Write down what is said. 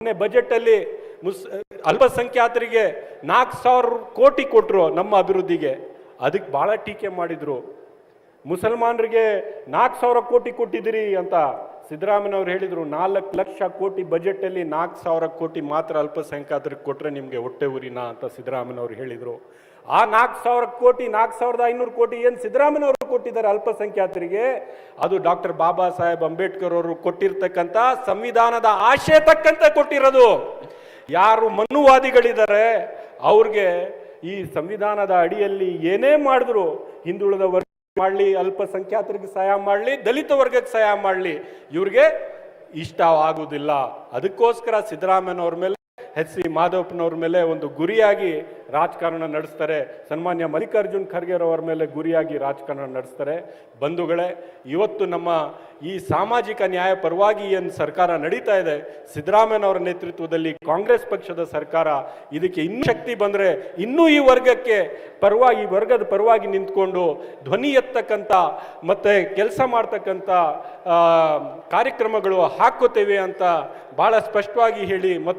Budget ಅಲ್ಲಿ ಅಲ್ಪಸಂಖ್ಯಾತರಿಗೆ 4,000 ಕೋಟಿ ಕೊಟ್ಟರು ನಮ್ಮ ಅಭಿವೃದ್ಧಿಗೆ. ಅದಕ್ಕೆ ಬಹಳ ಟೀಕೆ ಮಾಡಿದ್ರು. ಮುಸಲ್ಮಾನರಿಗೆ 4,000 ಕೋಟಿ ಕೊಟ್ಟಿದ್ದೀರಿ ಅಂತ ಸಿದ್ದರಾಮಯ್ಯನವರು ಹೇಳಿದ್ರು. 4 ಲಕ್ಷ ಕೋಟಿ ಬಜೆಟ್ ಅಲ್ಲಿ 4,000 ಕೋಟಿ ಮಾತ್ರ ಅಲ್ಪಸಂಖ್ಯಾತರಿಗೆ ಕೊಟ್ರೆ ನಿಮ್ಗೆ ಹೊಟ್ಟೆ ಉರಿನಾ ಅಂತ ಸಿದ್ದರಾಮಯ್ಯನವರು ಹೇಳಿದ್ರು. ಆ 4,000 ಕೋಟಿ 4,500 ಕೋಟಿ ಏನು ಸಿದ್ದರಾಮಯ್ಯನವರು ಕೊಟ್ಟಿದ್ದಾರೆ ಅಲ್ಪಸಂಖ್ಯಾತರಿಗೆ, ಅದು ಡಾಕ್ಟರ್ ಬಾಬಾ ಸಾಹೇಬ್ ಅಂಬೇಡ್ಕರ್ ಅವರು ಕೊಟ್ಟಿರ್ತಕ್ಕಂಥ ಸಂವಿಧಾನದ ಆಶಯ ತಕ್ಕಂತೆ ಕೊಟ್ಟಿರೋದು. ಯಾರು ಮನುವಾದಿಗಳಿದ್ದಾರೆ ಅವ್ರಿಗೆ ಈ ಸಂವಿಧಾನದ ಅಡಿಯಲ್ಲಿ ಏನೇ ಮಾಡಿದ್ರು, ಹಿಂದುಳಿದ ವರ್ಗ ಮಾಡಲಿ, ಅಲ್ಪಸಂಖ್ಯಾತರಿಗೆ ಸಹಾಯ ಮಾಡಲಿ, ದಲಿತ ವರ್ಗಕ್ಕೆ ಸಹಾಯ ಮಾಡಲಿ, ಇವ್ರಿಗೆ ಇಷ್ಟ ಆಗುವುದಿಲ್ಲ. ಅದಕ್ಕೋಸ್ಕರ ಸಿದ್ದರಾಮಯ್ಯನವ್ರ ಮೇಲೆ, ಎಚ್ ಸಿ ಮಾಧವಪ್ಪನವ್ರ ಮೇಲೆ ಒಂದು ಗುರಿಯಾಗಿ ರಾಜಕಾರಣ ನಡೆಸ್ತಾರೆ. ಸನ್ಮಾನ್ಯ ಮಲ್ಲಿಕಾರ್ಜುನ್ ಖರ್ಗೆರವರ ಮೇಲೆ ಗುರಿಯಾಗಿ ರಾಜಕಾರಣ ನಡೆಸ್ತಾರೆ. ಬಂಧುಗಳೇ, ಇವತ್ತು ನಮ್ಮ ಈ ಸಾಮಾಜಿಕ ನ್ಯಾಯ ಪರವಾಗಿ ಏನು ಸರ್ಕಾರ ನಡೀತಾ ಇದೆ, ಸಿದ್ದರಾಮಯ್ಯನವರ ನೇತೃತ್ವದಲ್ಲಿ ಕಾಂಗ್ರೆಸ್ ಪಕ್ಷದ ಸರ್ಕಾರ, ಇದಕ್ಕೆ ಇನ್ನೂ ಶಕ್ತಿ ಬಂದರೆ ಇನ್ನೂ ಈ ವರ್ಗಕ್ಕೆ ಪರವಾಗಿ, ಈ ವರ್ಗದ ಪರವಾಗಿ ನಿಂತ್ಕೊಂಡು ಧ್ವನಿ ಎತ್ತಕ್ಕಂಥ ಮತ್ತು ಕೆಲಸ ಮಾಡ್ತಕ್ಕಂಥ ಕಾರ್ಯಕ್ರಮಗಳು ಹಾಕೋತೇವೆ ಅಂತ ಭಾಳ ಸ್ಪಷ್ಟವಾಗಿ ಹೇಳಿ ಮತ್ತೊಮ್ಮೆ